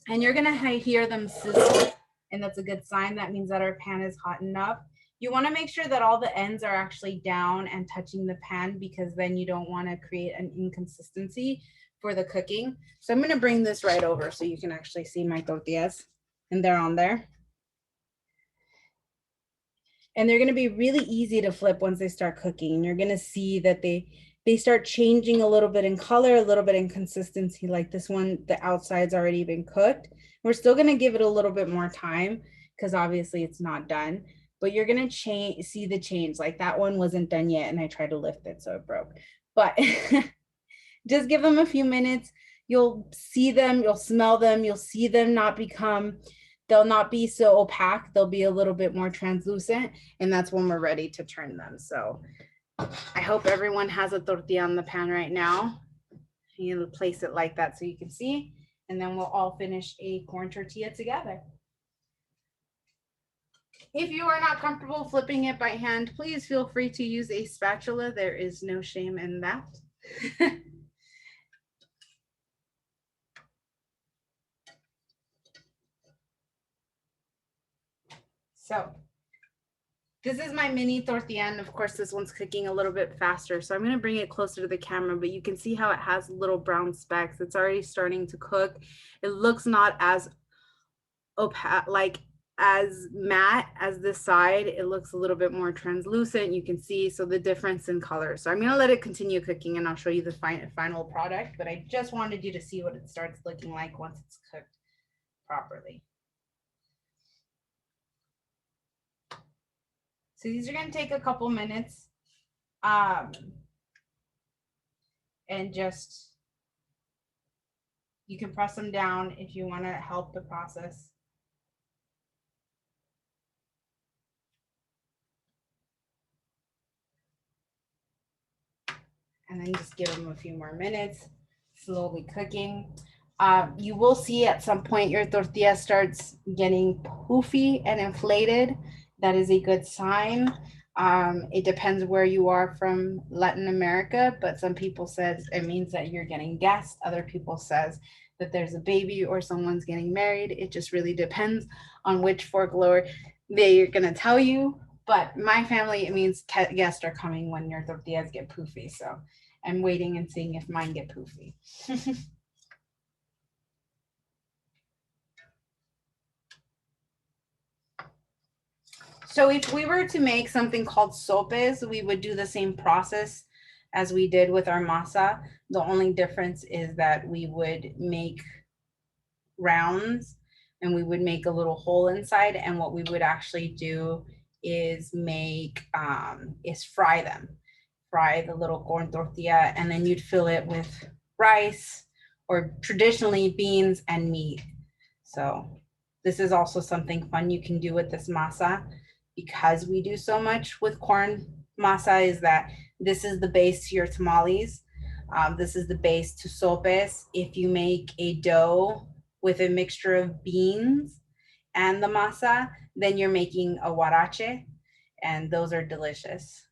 And you're gonna hear them sizzle, and that's a good sign. That means that our pan is hot enough. You want to make sure that all the ends are actually down and touching the pan, because then you don't want to create an inconsistency for the cooking. So I'm going to bring this right over so you can actually see my tortillas, and they're on there. And they're going to be really easy to flip once they start cooking. You're going to see that they start changing a little bit in color, a little bit in consistency. Like this one, the outside's already been cooked. We're still going to give it a little bit more time because obviously it's not done. But you're gonna see the change. Like that one wasn't done yet, and I tried to lift it, so it broke. But just give them a few minutes. You'll see them, you'll smell them, you'll see them they'll not be so opaque. They'll be a little bit more translucent, and that's when we're ready to turn them. So I hope everyone has a tortilla on the pan right now. You place it like that so you can see, and then we'll all finish a corn tortilla together. If you are not comfortable flipping it by hand, please feel free to use a spatula. There is no shame in that. So this is my mini tortilla, and of course this one's cooking a little bit faster. So I'm going to bring it closer to the camera, but you can see how it has little brown specks. It's already starting to cook. It looks not as opaque, like as matte as this side. It looks a little bit more translucent. You can see so the difference in color. So I'm going to let it continue cooking, and I'll show you the final product, but I just wanted you to see what it starts looking like once it's cooked properly. So these are going to take a couple minutes, and just, you can press them down if you want to help the process. And then just give them a few more minutes, slowly cooking. You will see at some point your tortilla starts getting poofy and inflated. That is a good sign. It depends where you are from Latin America, but some people says it means that you're getting guests. Other people says that there's a baby or someone's getting married. It just really depends on which folklore they're gonna tell you, but my family, it means guests are coming when your tortillas get poofy. So I'm waiting and seeing if mine get poofy. So if we were to make something called sopes, we would do the same process as we did with our masa. The only difference is that we would make rounds and we would make a little hole inside, and what we would actually do is fry them, fry the little corn tortilla, and then you'd fill it with rice or traditionally beans and meat. So this is also something fun you can do with this masa, because we do so much with corn masa, is that this is the base to your tamales. This is the base to sopes. If you make a dough with a mixture of beans and the masa, then you're making a huarache, and those are delicious.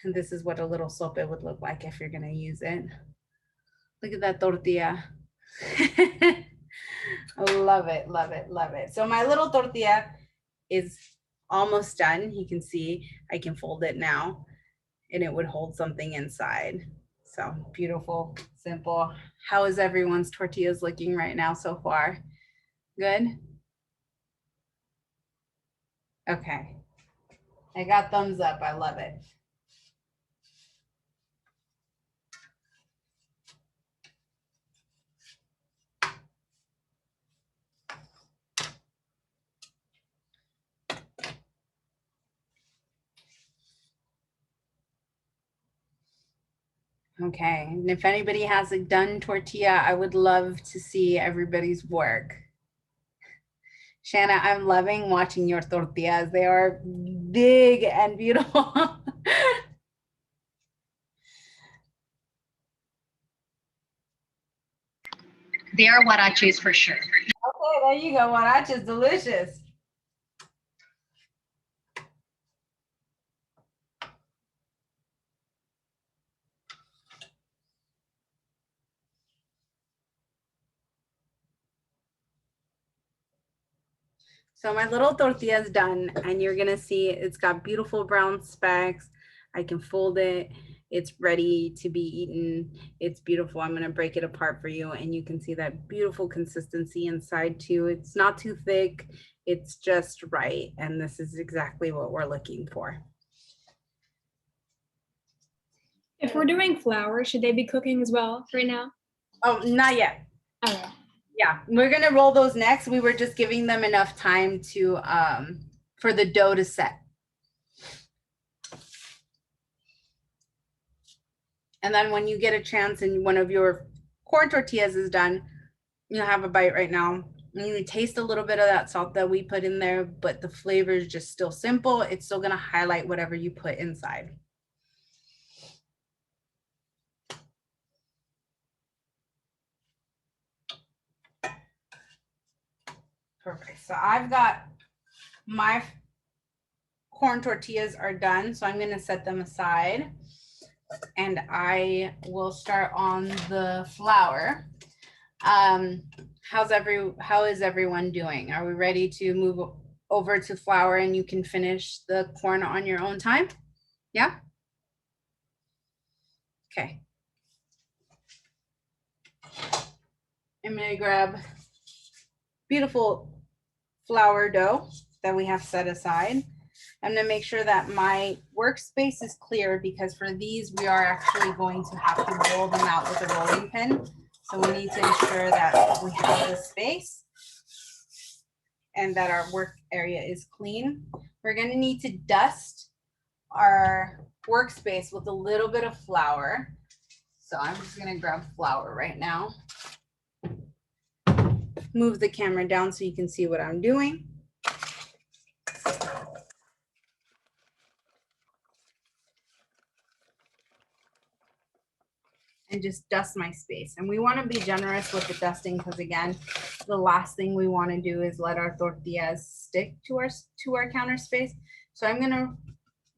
And this is what a little sope would look like if you're gonna use it. Look at that tortilla. Love it, love it, love it. So my little tortilla is almost done. You can see I can fold it now and it would hold something inside. So beautiful, simple. How is everyone's tortillas looking right now so far? Good? Okay. I got thumbs up. I love it. Okay, and if anybody has a done tortilla, I would love to see everybody's work. Shanna, I'm loving watching your tortillas. They are big and beautiful. They are huaraches for sure. Okay, there you go. Huarache is delicious. So my little tortilla is done, and you're gonna see it's got beautiful brown specks. I can fold it. It's ready to be eaten. It's beautiful. I'm gonna break it apart for you, and you can see that beautiful consistency inside too. It's not too thick. It's just right, and this is exactly what we're looking for. If we're doing flour, should they be cooking as well right now? Oh, not yet. Okay. Yeah, we're gonna roll those next. We were just giving them enough time to for the dough to set. And then when you get a chance and one of your corn tortillas is done, you have a bite right now. And you taste a little bit of that salt that we put in there, but the flavor is just still simple. It's still gonna highlight whatever you put inside. Perfect. So I've got my corn tortillas are done. So I'm gonna set them aside. And I will start on the flour. How is everyone doing? Are we ready to move over to flour and you can finish the corn on your own time? Yeah? Okay. I'm gonna grab beautiful flour dough that we have set aside. I'm gonna make sure that my workspace is clear, because for these, we are actually going to have to roll them out with a rolling pin. So we need to ensure that we have the space and that our work area is clean. We're gonna need to dust our workspace with a little bit of flour. So I'm just gonna grab flour right now. Move the camera down so you can see what I'm doing. And just dust my space. And we want to be generous with the dusting, because again, the last thing we want to do is let our tortillas stick to our counter space. So I'm going to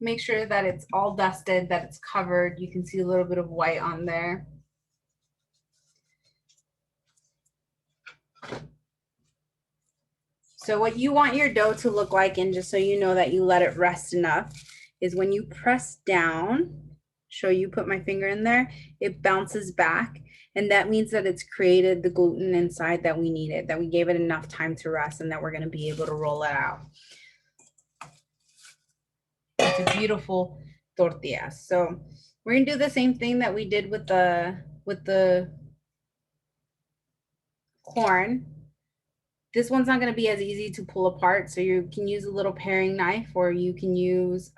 make sure that it's all dusted, that it's covered. You can see a little bit of white on there. So what you want your dough to look like, and just so you know that you let it rest enough, is when you press down, show you put my finger in there, it bounces back. And that means that it's created the gluten inside that we needed, that we gave it enough time to rest, and that we're gonna be able to roll it out. It's a beautiful tortilla. So we're gonna do the same thing that we did with the corn. This one's not gonna be as easy to pull apart, so you can use a little paring knife, or you can use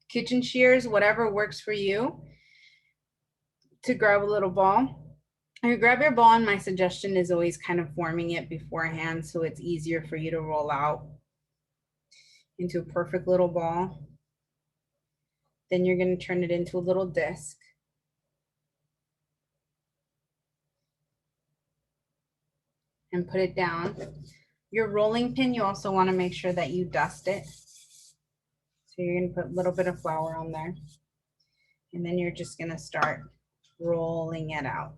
kitchen shears, whatever works for you, to grab a little ball. And you grab your ball, and my suggestion is always kind of forming it beforehand so it's easier for you to roll out into a perfect little ball. Then you're going to turn it into a little disc. And put it down. Your rolling pin, you also want to make sure that you dust it. So you're going to put a little bit of flour on there. And then you're just going to start rolling it out.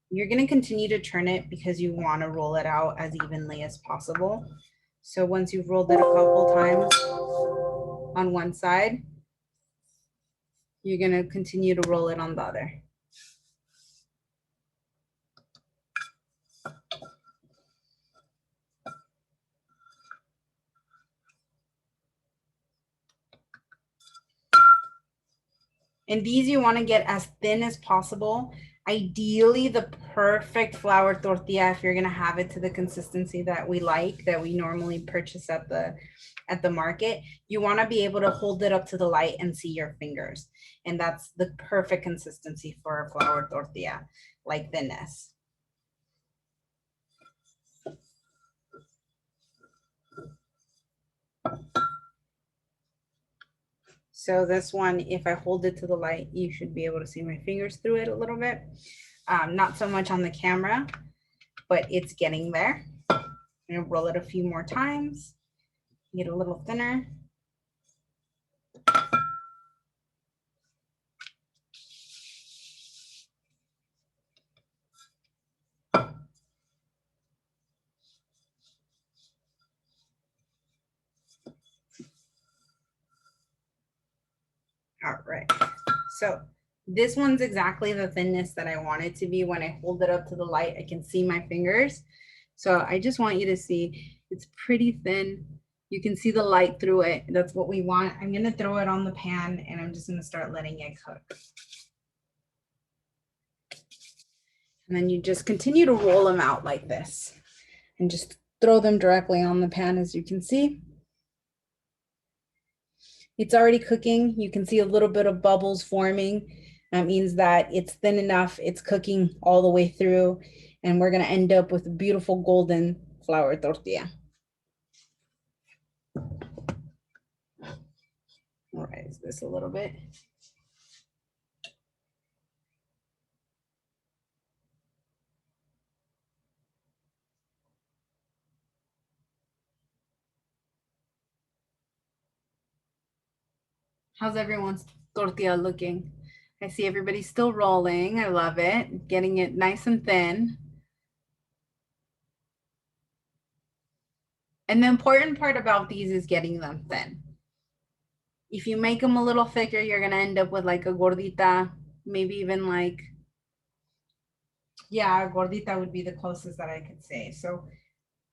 You're going to continue to turn it because you want to roll it out as evenly as possible. So once you've rolled it a couple times on one side, you're going to continue to roll it on the other. And these you want to get as thin as possible. Ideally, the perfect flour tortilla, if you're going to have it to the consistency that we like, that we normally purchase at the market, you want to be able to hold it up to the light and see your fingers. And that's the perfect consistency for a flour tortilla, like thinness. So this one, if I hold it to the light, you should be able to see my fingers through it a little bit. Not so much on the camera, but it's getting there. I'm gonna roll it a few more times, get a little thinner. All right, so this one's exactly the thinness that I want it to be. When I hold it up to the light, I can see my fingers. So I just want you to see it's pretty thin. You can see the light through it. That's what we want. I'm gonna throw it on the pan, and I'm just gonna start letting it cook. And then you just continue to roll them out like this and just throw them directly on the pan. As you can see, it's already cooking. You can see a little bit of bubbles forming. That means that it's thin enough. It's cooking all the way through, and we're gonna end up with a beautiful golden flour tortilla. All right, is this a little bit? How's everyone's tortilla looking? I see everybody's still rolling. I love it. Getting it nice and thin. And the important part about these is getting them thin. If you make them a little thicker, you're gonna end up with like a gordita, maybe even like, yeah, gordita would be the closest that I could say. So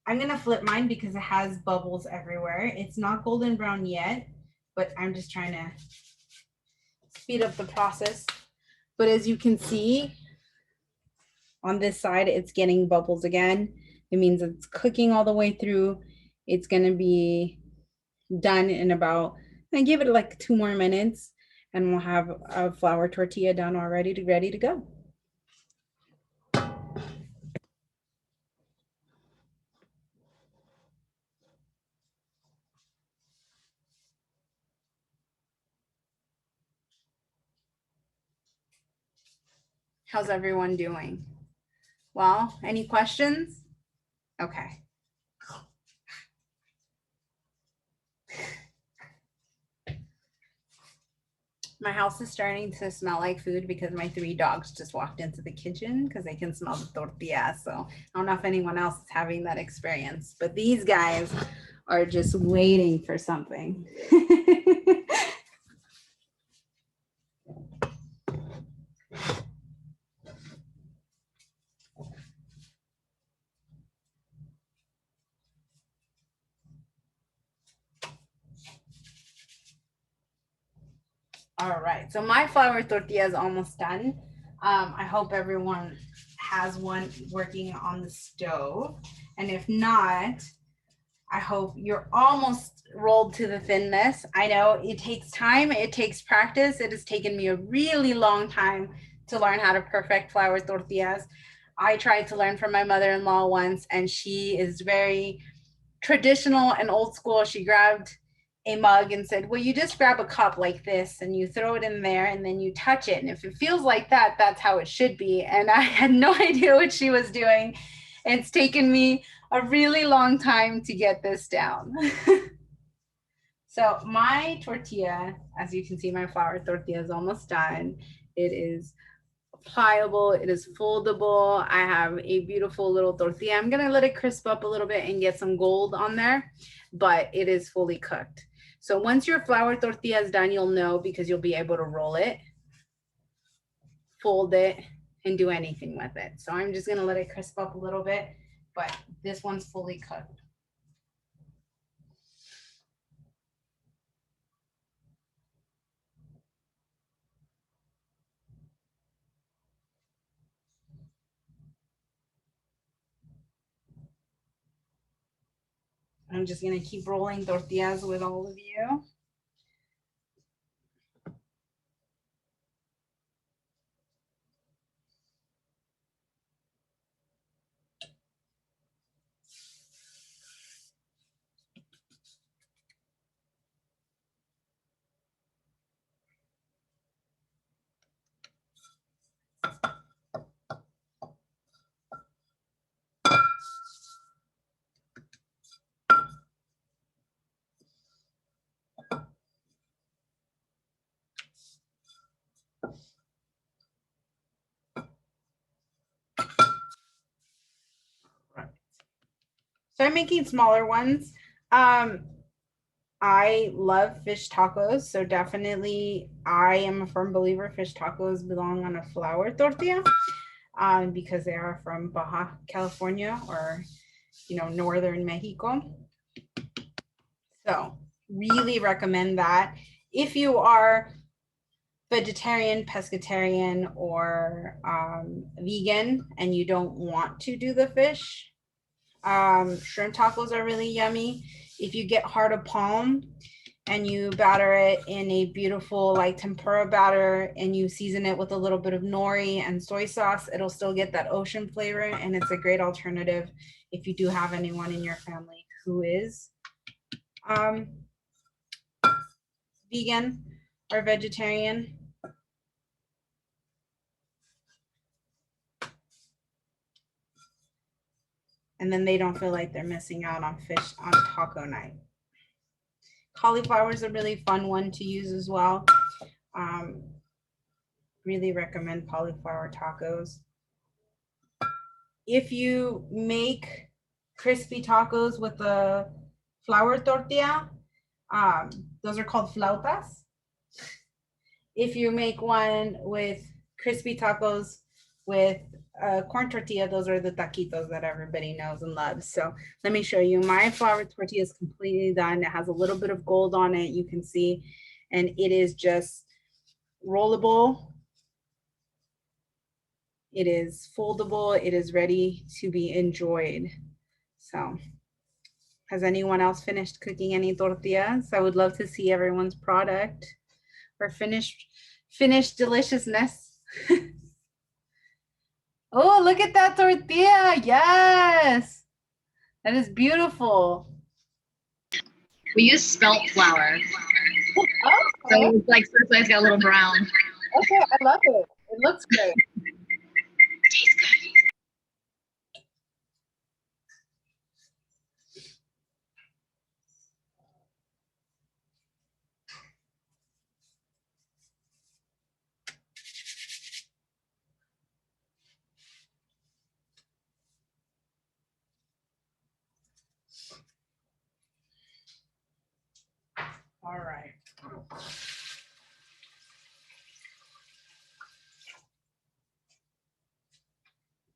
I'm gonna flip mine because it has bubbles everywhere. It's not golden brown yet, but I'm just trying to speed up the process. But as you can see, on this side, it's getting bubbles again. It means it's cooking all the way through. It's gonna be done in about, I give it like 2 more minutes, and we'll have a flour tortilla done already, ready to go. How's everyone doing? Well, any questions? Okay. My house is starting to smell like food because my 3 dogs just walked into the kitchen because they can smell the tortillas. So I don't know if anyone else is having that experience, but these guys are just waiting for something. All right, so my flour tortilla is almost done. I hope everyone has one working on the stove. And if not, I hope you're almost rolled to the thinness. I know it takes time, it takes practice. It has taken me a really long time to learn how to perfect flour tortillas. I tried to learn from my mother-in-law once, and she is very traditional and old school. She grabbed a mug and said, well, you just grab a cup like this and you throw it in there and then you touch it. And if it feels like that, that's how it should be. And I had no idea what she was doing. It's taken me a really long time to get this down. So my tortilla, as you can see, my flour tortilla is almost done. It is pliable, it is foldable. I have a beautiful little tortilla. I'm gonna let it crisp up a little bit and get some gold on there, but it is fully cooked. So once your flour tortilla is done, you'll know because you'll be able to roll it, fold it, and do anything with it. So I'm just gonna let it crisp up a little bit, but this one's fully cooked. I'm just gonna keep rolling tortillas with all of you. So I'm making smaller ones. I love fish tacos, so definitely I am a firm believer fish tacos belong on a flour tortilla because they are from Baja California, or northern Mexico. So really recommend that. If you are vegetarian, pescatarian, or vegan and you don't want to do the fish, shrimp tacos are really yummy. If you get heart of palm and you batter it in a beautiful like tempura batter and you season it with a little bit of nori and soy sauce, it'll still get that ocean flavor, and it's a great alternative if you do have anyone in your family who is vegan or vegetarian. And then they don't feel like they're missing out on fish on taco night. Cauliflower is a really fun one to use as well. Really recommend cauliflower tacos. If you make crispy tacos with a flour tortilla, those are called flautas. If you make one with crispy tacos with corn tortilla, those are the taquitos that everybody knows and loves. So let me show you. My flour tortilla is completely done. It has a little bit of gold on it, you can see, and it is just rollable. It is foldable. It is ready to be enjoyed. So has anyone else finished cooking any tortillas? I would love to see everyone's product or finished deliciousness. Oh, look at that tortilla. Yes. That is beautiful. We use spelt flour. Oh, So it's like first it's got a little brown. okay, I love it. It looks great. Tastes good. All right.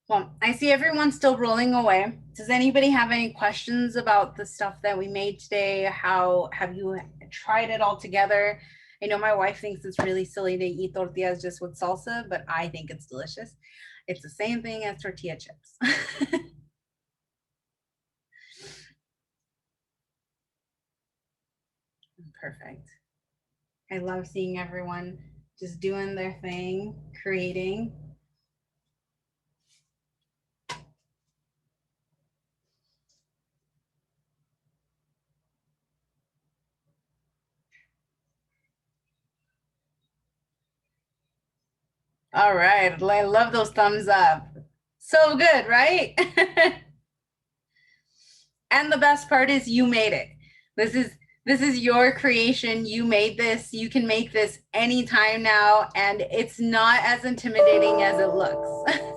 Well, I see everyone still rolling away. Does anybody have any questions about the stuff that we made today? How have you tried it all together? I know my wife thinks it's really silly to eat tortillas just with salsa, but I think it's delicious. It's the same thing as tortilla chips. Perfect. I love seeing everyone just doing their thing, creating. All right, I love those thumbs up. So good, right? And the best part is you made it. This is your creation. You made this. You can make this anytime now, and it's not as intimidating as it looks.